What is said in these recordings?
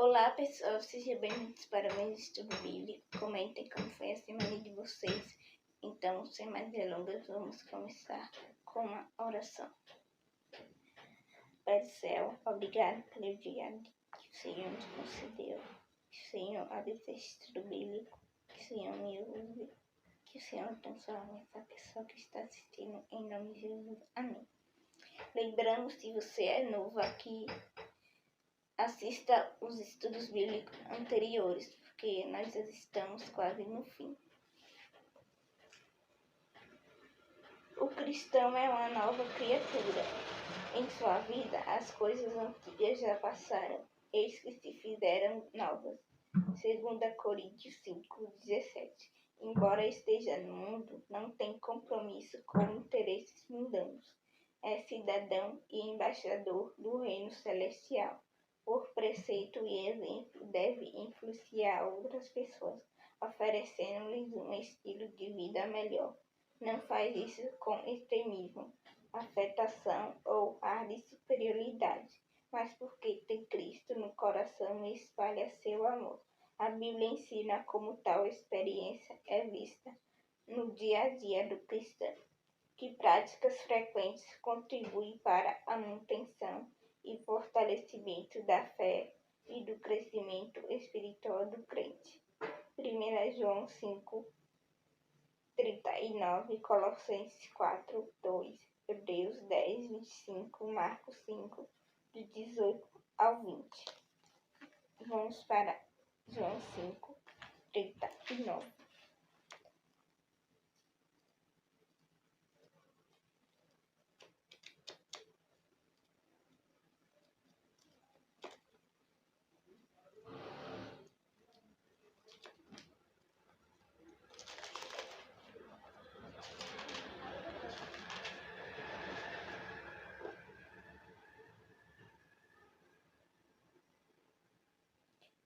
Olá pessoal, sejam bem-vindos para mais estudo bíblico. Comentem como foi a semana de vocês. Então, sem mais delongas, vamos começar com uma oração. Pai do céu, obrigado pelo dia que o Senhor nos concedeu. Que o Senhor abençoe esse estudo bíblico. Que o Senhor me use. Que o Senhor transforme essa pessoa que está assistindo em nome de Jesus. Amém. Lembrando, se você é novo aqui, assista os estudos bíblicos anteriores, porque nós já estamos quase no fim. O cristão é uma nova criatura. Em sua vida, as coisas antigas já passaram, eis que se fizeram novas. 2 Coríntios 5:17. Embora esteja no mundo, não tem compromisso com interesses mundanos. É cidadão e embaixador do reino celestial. Por preceito e exemplo, deve influenciar outras pessoas, oferecendo-lhes um estilo de vida melhor. Não faz isso com extremismo, afetação ou ar de superioridade, mas porque tem Cristo no coração e espalha seu amor. A Bíblia ensina como tal experiência é vista no dia a dia do cristão, que práticas frequentes contribuem para a manutenção e fortalecimento da fé e do crescimento espiritual do crente. 1 João 5:39, Colossenses 4:2, Hebreus 10:25, Marcos 5:18 ao 20. Vamos para João 5:39.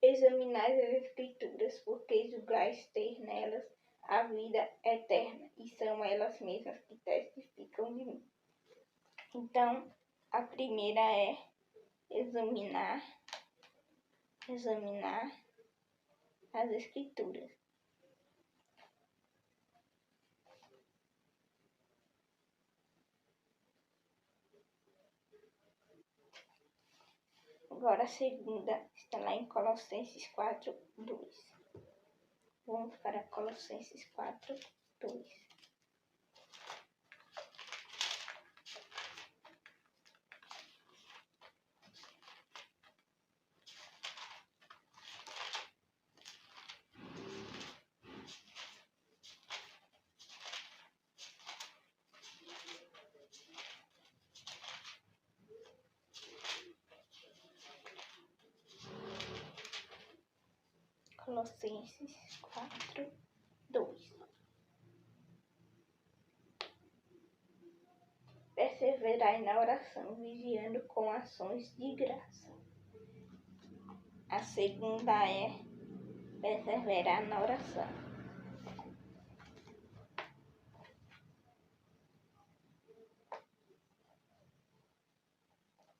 Examinai as Escrituras, porque julgais ter nelas a vida eterna, e são elas mesmas que testificam de mim. Então, a primeira é examinar as Escrituras. Agora a segunda está lá em Colossenses 4:2. Vamos para Colossenses 4:2. Colossenses 4:2. Perseverai na oração, vigiando com ações de graça. A segunda é perseverar na oração.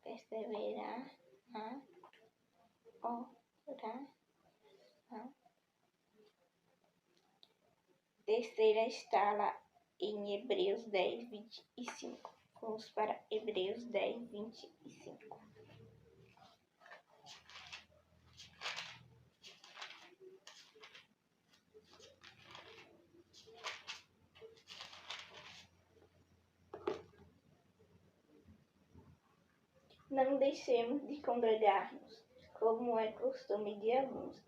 Perseverar na oração. Terceira está lá em Hebreus 10:25. Vamos para Hebreus 10:25. Não deixemos de congregar-nos, como é costume de alguns.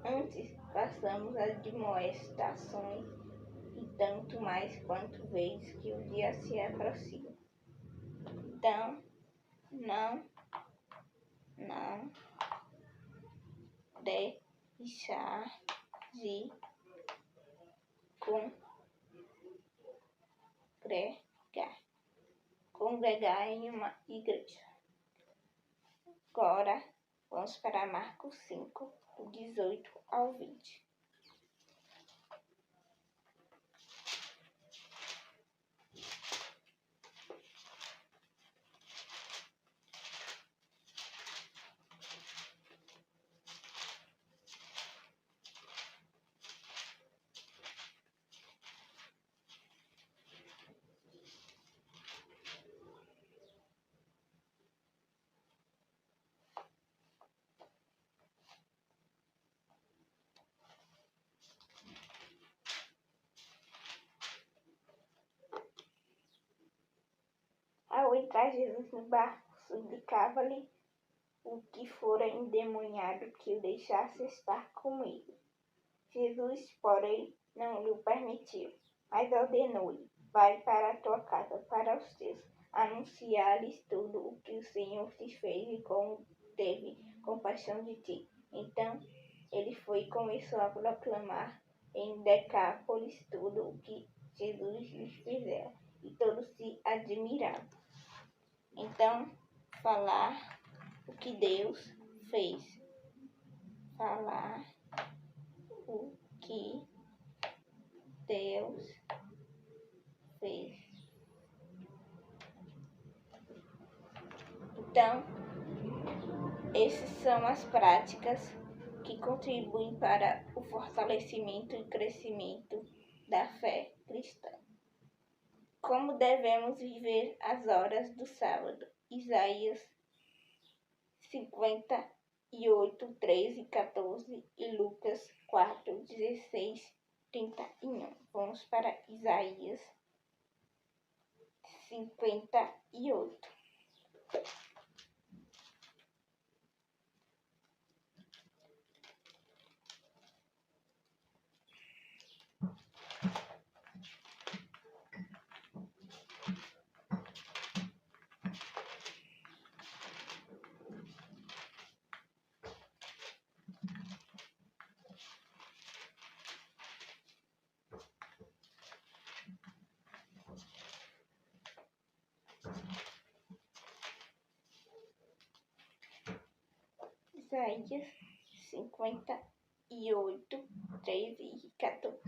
Antes façamos admoestações, e tanto mais quanto vês que o dia se aproxima. Então, não deixar de congregar em uma igreja. Agora, vamos para Marcos 5:18 ao 20. entrar Jesus no barco, suplicava-lhe o que fora endemoniado que o deixasse estar com ele. Jesus, porém, não lhe permitiu, mas ordenou-lhe: vai para a tua casa, para os teus, anunciar-lhes tudo o que o Senhor te fez e como teve compaixão de ti. Então ele foi e começou a proclamar em Decápolis tudo o que Jesus lhes fizera, e todos se admiravam. Então, falar o que Deus fez. Falar o que Deus fez. Então, essas são as práticas que contribuem para o fortalecimento e crescimento da fé cristã. Como devemos viver as horas do sábado? Isaías 58, 13 e 14 e Lucas 4, 16, 31. Vamos para Isaías 58. Isaías 58, 13 e 14.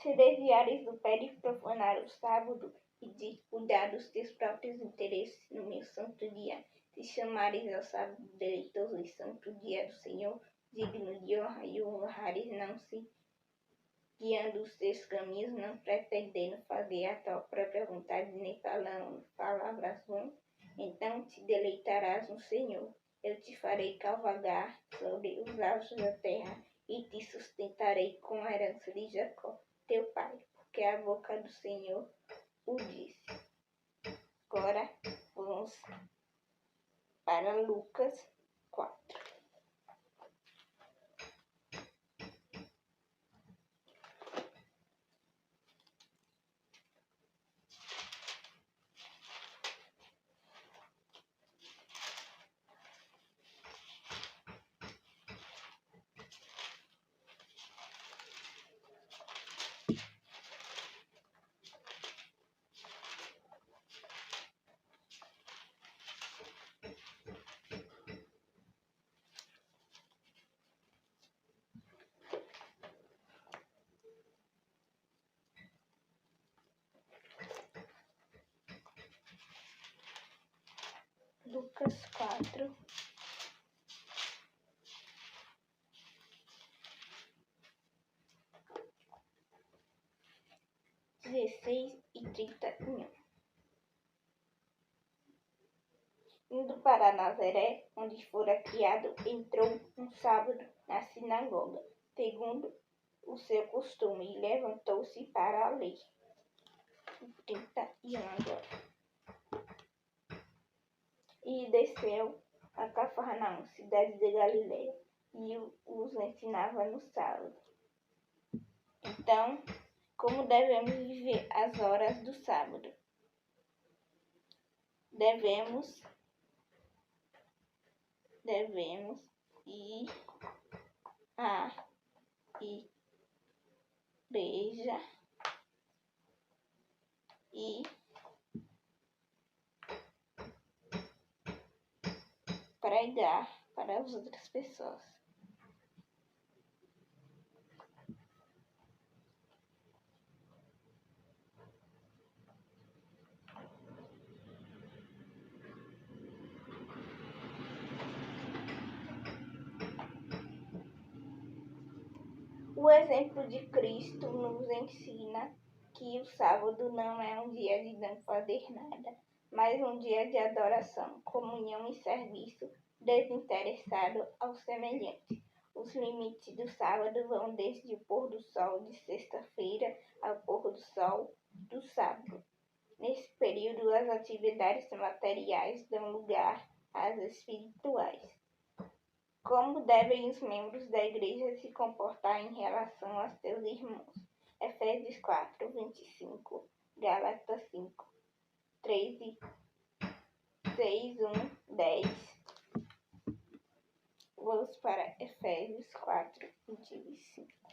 Se desviares do pé de profanar o sábado e de cuidar dos teus próprios interesses no meu santo dia, se chamares ao sábado deleitoso e santo dia do Senhor, digno de honra, e o honrares, não se guiando os teus caminhos, não pretendendo fazer a tua própria vontade, nem falando palavras vãs, então te deleitarás no Senhor. Eu te farei cavalgar sobre os altos da terra e te sustentarei com a herança de Jacó, teu pai, porque a boca do Senhor o disse. Agora vamos para Lucas 4. Lucas 4, 16 e 31. Indo para Nazaré, onde fora criado, entrou um sábado na sinagoga, segundo o seu costume, e levantou-se para ler. 31 agora. E desceu a Cafarnaum, cidade de Galileia, e os ensinava no sábado. Então, como devemos viver as horas do sábado? Devemos ir à igreja e pregar para as outras pessoas. O exemplo de Cristo nos ensina que o sábado não é um dia de não fazer nada, mas um dia de adoração, comunhão e serviço desinteressado ao semelhante. Os limites do sábado vão desde o pôr do sol de sexta-feira ao pôr do sol do sábado. Nesse período, as atividades materiais dão lugar às espirituais. Como devem os membros da igreja se comportar em relação a seus irmãos? Efésios 4, 25, Gálatas 5, 13, 6, 1, 10. Vamos para Efésios 4, 25.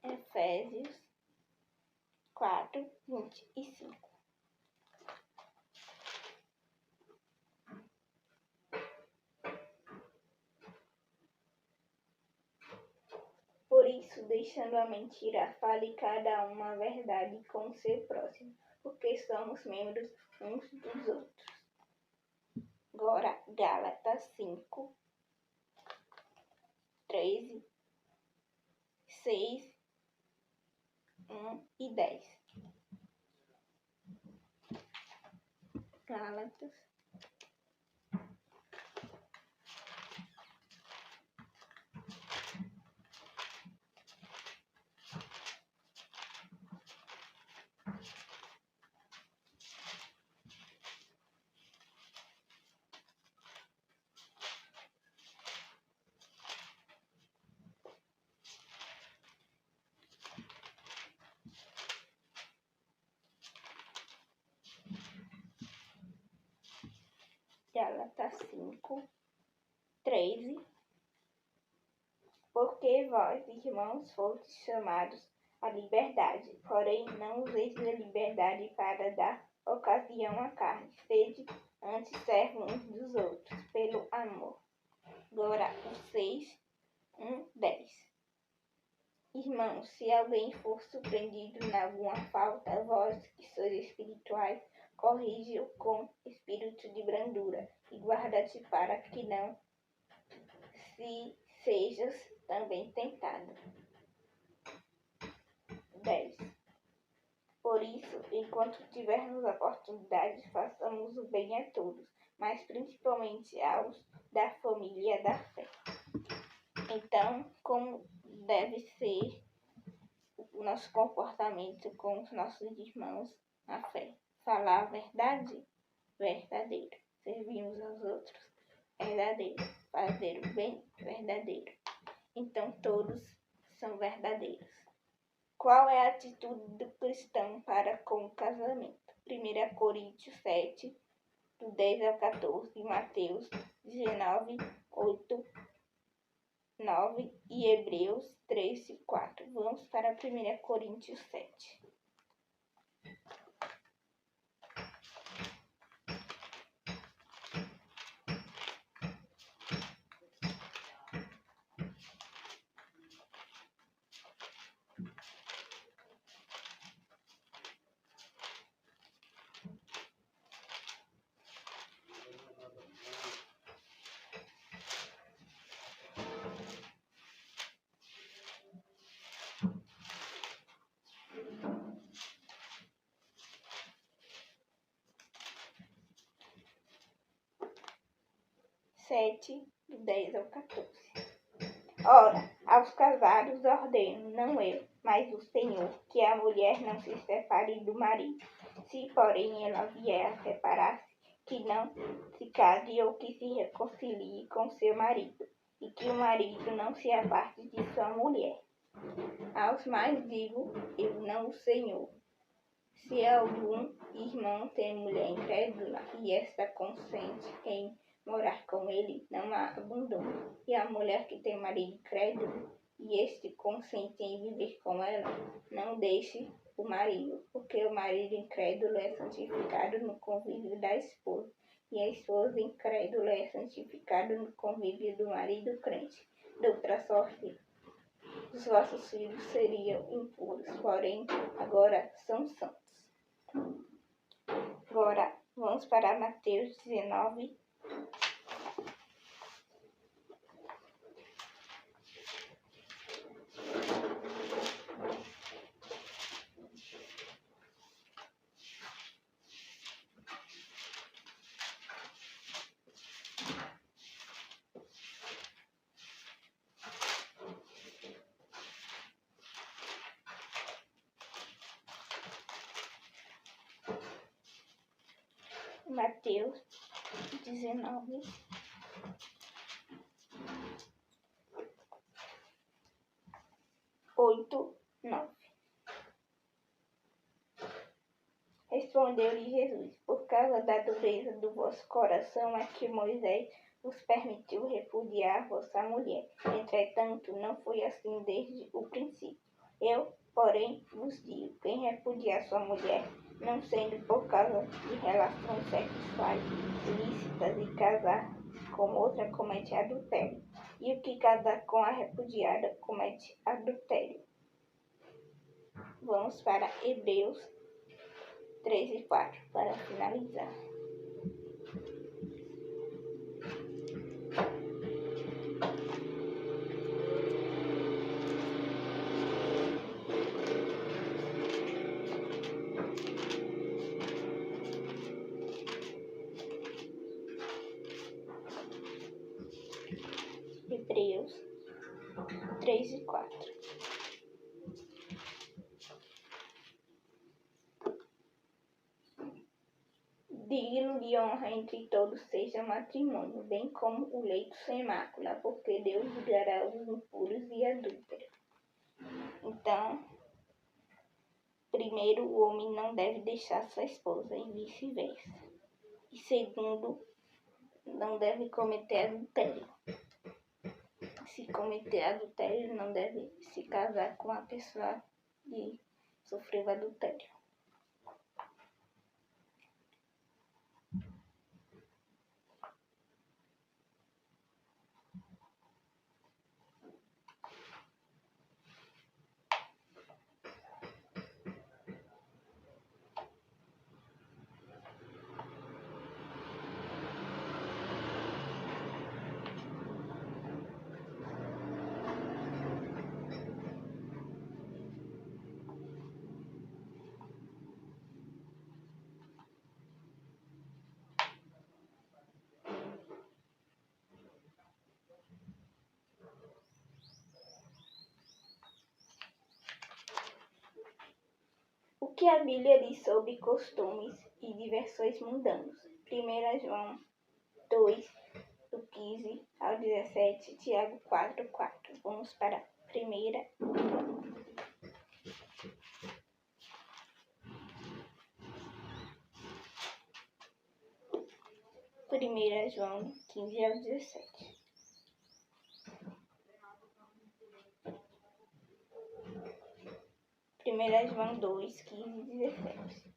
Efésios 4, 25. Por isso, deixando a mentira, fale cada um a verdade com o seu próximo, porque somos membros uns dos outros. Agora, Gálatas 5, 13, 6, 1 e 10. Gálatas. Gálatas 5, 13. Porque vós, irmãos, fostes chamados à liberdade, porém não useis da liberdade para dar ocasião à carne. Sede antes servos uns dos outros, pelo amor. Agora o 6, 1, 10. Irmãos, se alguém for surpreendido em alguma falta, vós que sois espirituais, corrige-o com espírito de brandura e guarda-te para que não sejas também tentado. 10. Por isso, enquanto tivermos oportunidade, façamos o bem a todos, mas principalmente aos da família da fé. Então, como deve ser o nosso comportamento com os nossos irmãos na fé? Falar a verdade? Verdadeiro. Servir uns aos outros? Verdadeiro. Fazer o bem? Verdadeiro. Então, todos são verdadeiros. Qual é a atitude do cristão para com o casamento? 1 Coríntios 7, do 10 ao 14, Mateus 19, 8, 9 e Hebreus 13, 4. Vamos para 1 Coríntios 7. Do 10 ao 14. Ora, aos casados ordeno, não eu, mas o Senhor, que a mulher não se separe do marido. Se, porém, ela vier a separar-se, que não se case ou que se reconcilie com seu marido, e que o marido não se aparte de sua mulher. Aos mais digo, eu não o Senhor. Se algum irmão tem mulher incrédula, e esta consente em morar com ele, não a abandone. E a mulher que tem marido incrédulo, e este consente em viver com ela, não deixe o marido, porque o marido incrédulo é santificado no convívio da esposa, e a esposa incrédula é santificada no convívio do marido crente. De outra sorte, Os vossos filhos seriam impuros, porém agora são santos. Agora vamos para Mateus 19. Mateus 19. Oito, 9. Respondeu-lhe Jesus: por causa da dureza do vosso coração é que Moisés vos permitiu repudiar vossa mulher. Entretanto, não foi assim desde o princípio. Eu, porém, vos digo: quem repudiar sua mulher, não sendo por causa de relações sexuais ilícitas e casar com outra, comete adultério. E o que casar com a repudiada comete adultério. Vamos para Hebreus 3 e 4 para finalizar. Hebreus 3 e 4. Digno de honra entre todos seja o matrimônio, bem como o leito sem mácula, porque Deus julgará os impuros e adúlteros. Então, primeiro, o homem não deve deixar sua esposa e vice-versa. E segundo, não deve cometer adultério. Se cometer adultério, não deve se casar com a pessoa que sofreu adultério. O que a Bíblia diz sobre costumes e diversões mundanos? 1 João 2, do 15 ao 17, Tiago 4, 4. Vamos para a primeira. 1 João 15 ao 17. Primeira João 2, 15 e 17.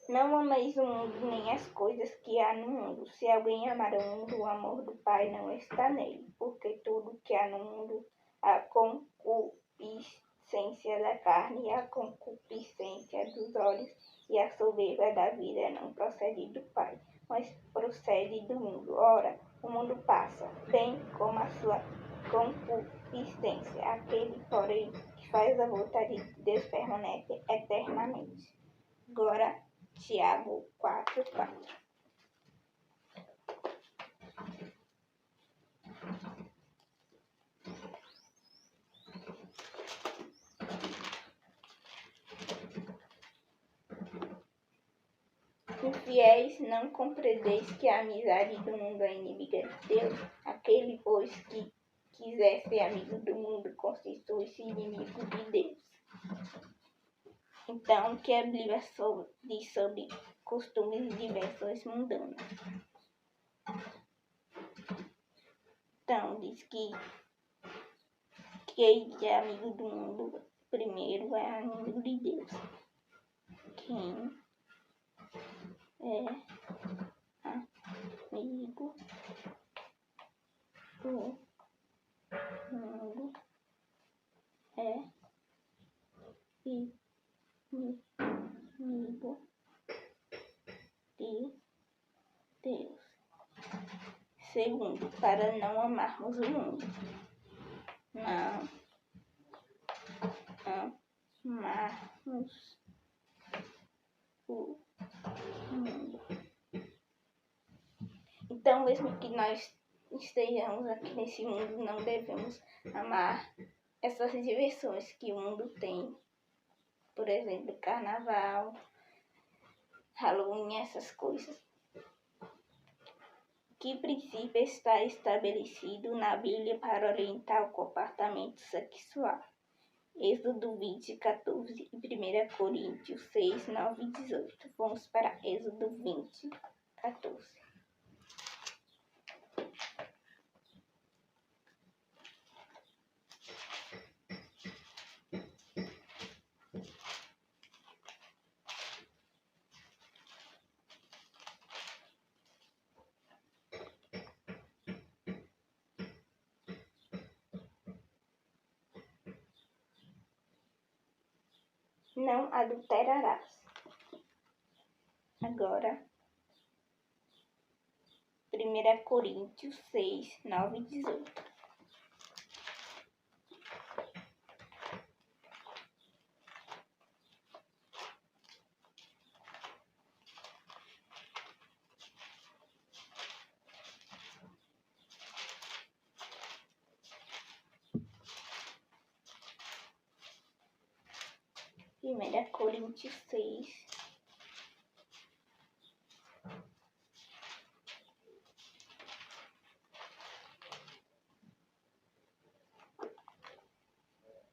Não ameis o mundo nem as coisas que há no mundo. Se alguém amar o mundo, o amor do Pai não está nele. Porque tudo que há no mundo, a concupiscência da carne, a concupiscência dos olhos e a soberba da vida não procede do Pai, mas procede do mundo. Ora, o mundo passa, bem como a sua concupiscência. Aquele, porém, que faz a vontade de Deus permanece eternamente. Agora, Tiago 4, 4. Infiéis, não compreendeis que a amizade do mundo é inimiga de Deus? Aquele, pois, que quiser ser amigo do mundo, constitui-se inimigo de Deus. Então, o que a Bíblia diz sobre costumes e diversões mundanas? Então, diz que quem é amigo do mundo, primeiro é amigo de Deus. Quem é amigo do mundo é inimigo de Deus. Segundo, para não amarmos o mundo. Não amarmos o mundo. Então, mesmo que nós estejamos aqui nesse mundo, não devemos amar essas diversões que o mundo tem. Por exemplo, carnaval, Halloween, essas coisas. Que princípio está estabelecido na Bíblia para orientar o comportamento sexual? Êxodo 20, 14 e 1 Coríntios 6, 9 e 18. Vamos para Êxodo 20, 14. Não adulterarás. Agora, 1 Coríntios 6, 9 e 18. Primeira Coríntios 6,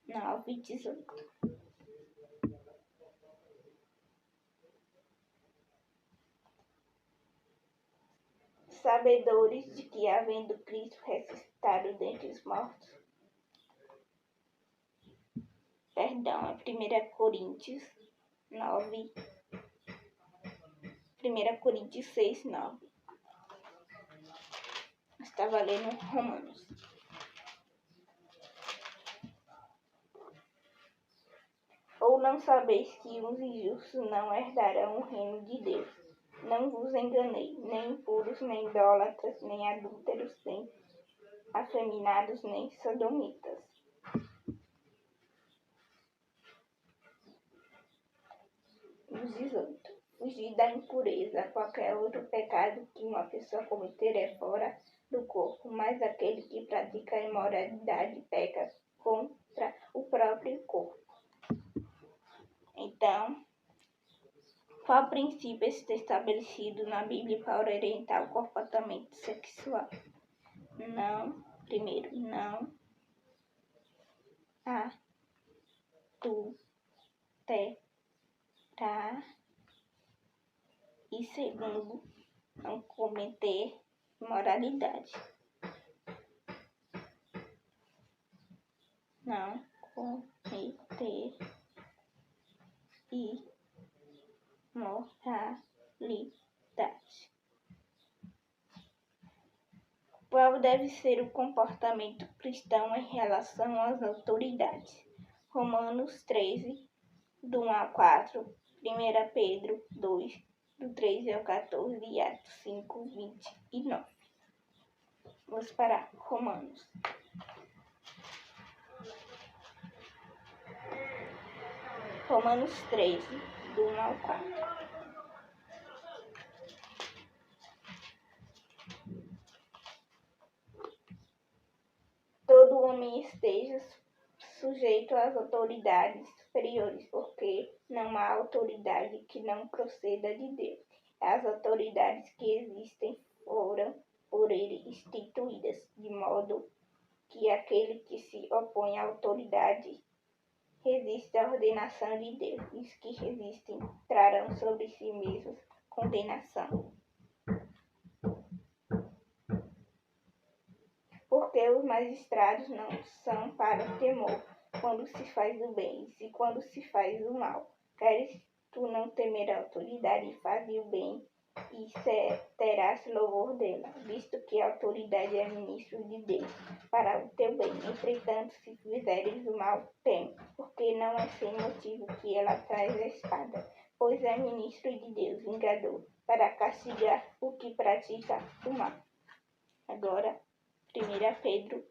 nove e 18. Sabedores de que, havendo Cristo ressuscitado dentre os mortos, perdão, é 1 Coríntios 9, 1 Coríntios 6, 9. Estava lendo Romanos. Ou não sabeis que os injustos não herdarão o reino de Deus? Não vos enganei, nem impuros, nem idólatras, nem adúlteros, nem afeminados, nem sodomitas. Os 18. Fugir da impureza. Qualquer outro pecado que uma pessoa cometer é fora do corpo, mas aquele que pratica a imoralidade peca contra o próprio corpo. Então, qual princípio está estabelecido na Bíblia para orientar o comportamento sexual? Primeiro, não adulterar. E segundo, não cometer imoralidade. Não cometer imoralidade. Qual deve ser o comportamento cristão em relação às autoridades? Romanos 13, do 1 ao 4, 1 Pedro 2, do 13 ao 14 e Atos 5, 29. Vamos para Romanos. Romanos 13, do 1 ao 4. Todo homem esteja sujeito às autoridades superiores, porque não há autoridade que não proceda de Deus. As autoridades que existem foram por ele instituídas, de modo que aquele que se opõe à autoridade resiste à ordenação de Deus. Os que resistem trarão sobre si mesmos condenação. Porque os magistrados não são para o temor quando se faz o bem, e quando se faz o mal. Queres tu não temer a autoridade e fazer o bem, e terás louvor dela, visto que a autoridade é ministro de Deus, para o teu bem. Entretanto, se fizeres o mal, teme, porque não é sem motivo que ela traz a espada, pois é ministro de Deus, vingador, para castigar o que pratica o mal. Agora, 1 Pedro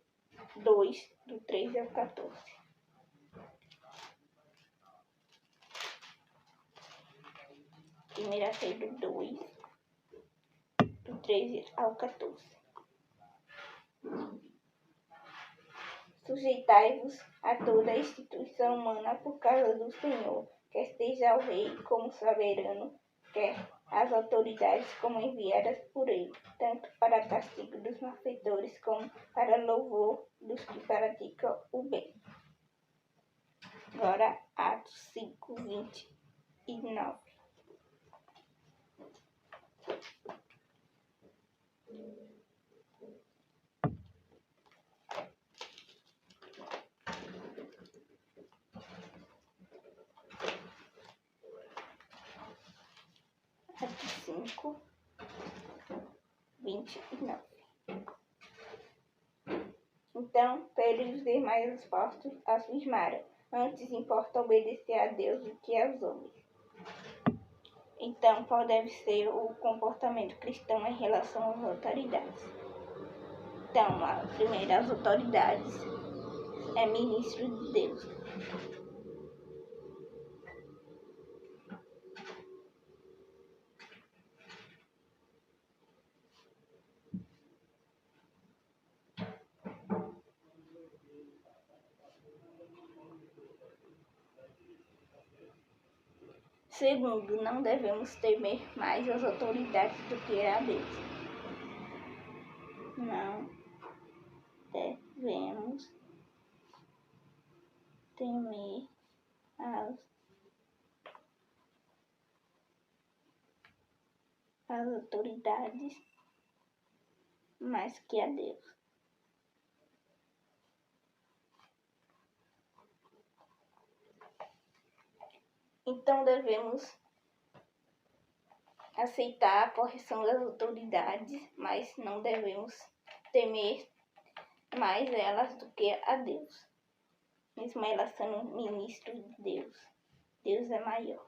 2, do 13 ao 14. 1 Pedro 2, do 13 ao 14. Sujeitai-vos a toda a instituição humana por causa do Senhor, quer esteja o rei como soberano, quer as autoridades como enviadas por ele, tanto para castigo dos malfeitores como para louvor dos que praticam o bem. Agora, Atos 5, 29. Atos 5, 29. Então Pedro e os demais apóstolos afirmaram: antes importa obedecer a Deus do que aos homens. Então, qual deve ser o comportamento cristão em relação às autoridades? Então, primeiro, as autoridades é ministro de Deus. Segundo, não devemos temer mais as autoridades do que a Deus. Não devemos temer as autoridades mais que a Deus. Então devemos aceitar a correção das autoridades, mas não devemos temer mais elas do que a Deus. Mesmo elas sendo ministros de Deus, Deus é maior.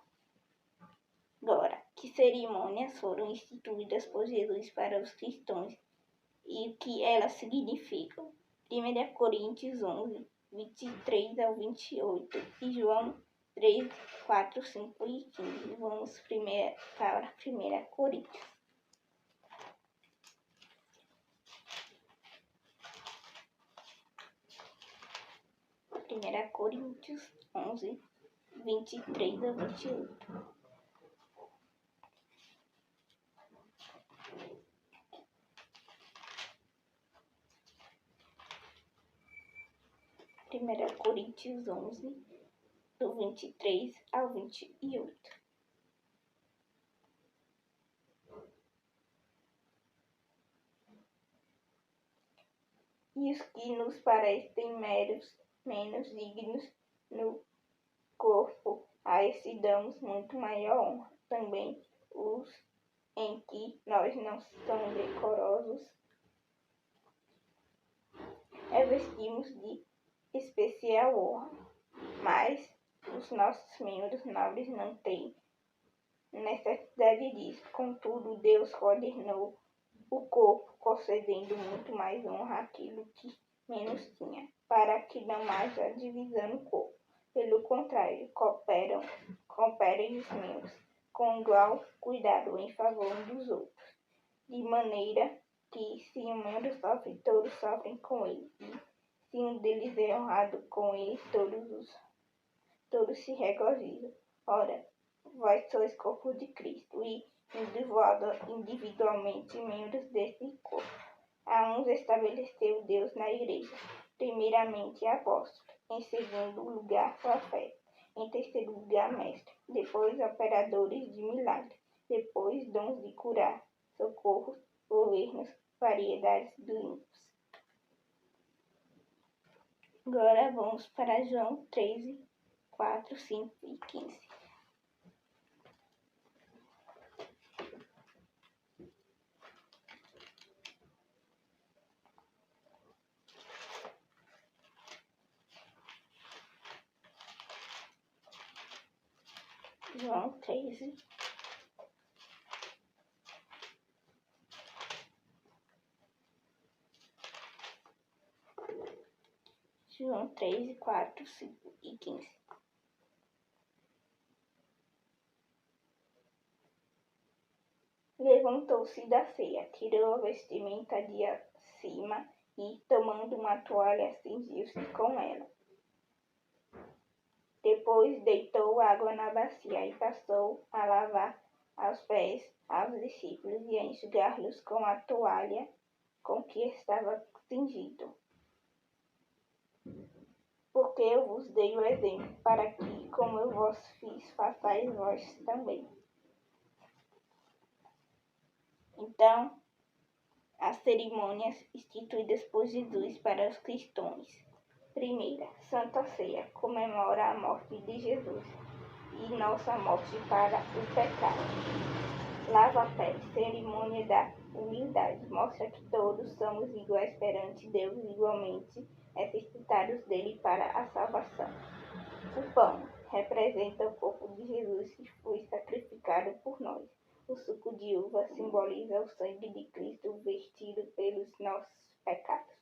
Agora, que cerimônias foram instituídas por Jesus para os cristãos e o que elas significam? 1 Coríntios 11, 23 ao 28 e João 3, 4, 5 e 15. Vamos para 1 Coríntios. 1 Coríntios 11, 23 a 28. Primeira Coríntios 11, do 23 ao 28. E os que nos parecem menos dignos no corpo, a esse damos muito maior honra. Também os em que nós não somos decorosos, revestimos de especial honra, mas os nossos membros nobres não têm necessidade disso. Contudo, Deus coordenou o corpo, concedendo muito mais honra àquilo que menos tinha, para que não haja divisão no corpo. Pelo contrário, cooperem os membros com igual cuidado em favor uns dos outros, de maneira que, se um membro sofre, todos sofrem com ele, e se um deles é honrado com ele, todos se regozijam. Ora, vós sois corpo de Cristo e individualmente membros desse corpo. A uns estabeleceu Deus na igreja, primeiramente apóstolos, em segundo lugar profetas, em terceiro lugar mestres, depois operadores de milagres, depois dons de curar, socorros, governos, variedades de línguas. Agora vamos para João 13, 4, 5 e 15. João 13. João 3, 4, 5 e 15. Levantou-se da ceia, tirou a vestimenta de acima e, tomando uma toalha, cingiu-se com ela. Depois deitou água na bacia e passou a lavar os pés aos discípulos e a enxugar-los com a toalha com que estava cingido. Porque eu vos dei o exemplo, para que, como eu vos fiz, façais vós também. Então, as cerimônias instituídas por Jesus para os cristãos. Primeira, Santa Ceia comemora a morte de Jesus e nossa morte para o pecado. Lava-pés, cerimônia da humildade, mostra que todos somos iguais perante Deus, igualmente necessitados dele para a salvação. O pão representa o corpo de Jesus que foi sacrificado por nós. O suco de uva simboliza o sangue de Cristo vertido pelos nossos pecados.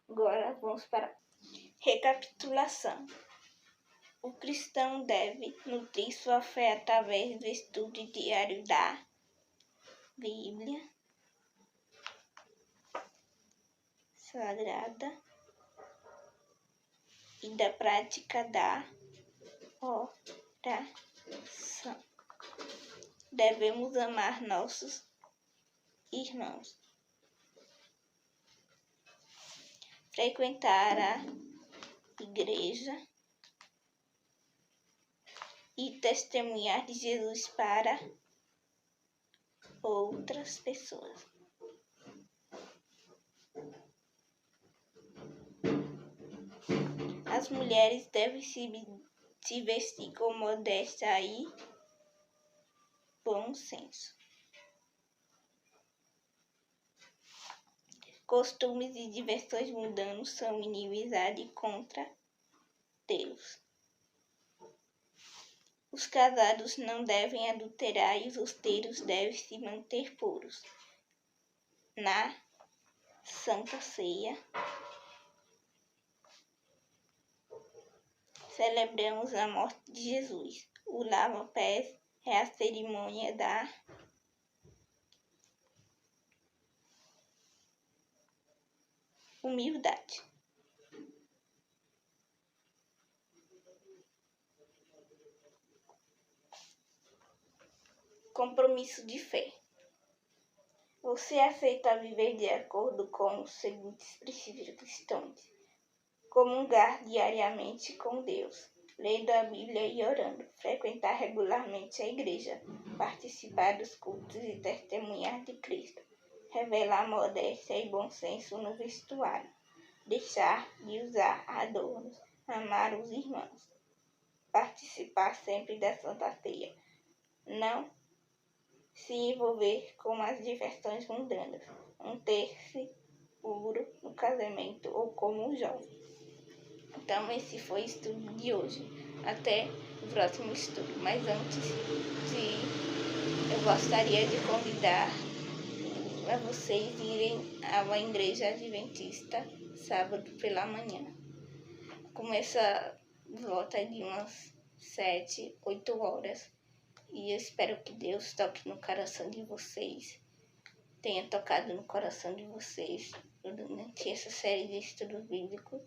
Agora vamos para a recapitulação. O cristão deve nutrir sua fé através do estudo diário da Bíblia Sagrada e da prática da oração. Devemos amar nossos irmãos, frequentar a igreja e testemunhar de Jesus para outras pessoas. As mulheres devem se vestir com modéstia e bom senso. Costumes e diversões mundanos são inimizade contra Deus. Os casados não devem adulterar e os solteiros devem se manter puros. Na Santa Ceia, celebramos a morte de Jesus. O lava-pés é a cerimônia da humildade. Compromisso de fé. Você aceita viver de acordo com os seguintes princípios cristãos: comungar diariamente com Deus, lendo a Bíblia e orando, frequentar regularmente a igreja, participar dos cultos e testemunhar de Cristo, revelar modéstia e bom senso no vestuário, deixar de usar adornos, amar os irmãos, participar sempre da Santa Ceia, não se envolver com as diversões mundanas, manter-se puro no casamento ou como um jovem. Então esse foi o estudo de hoje. Até o próximo estudo. Mas antes eu gostaria de convidar a vocês irem a uma igreja adventista sábado pela manhã. Começa volta de umas 7, 8 horas. E eu espero que Deus toque no coração de vocês, tenha tocado no coração de vocês durante essa série de estudos bíblicos.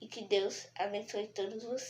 E que Deus abençoe todos vocês.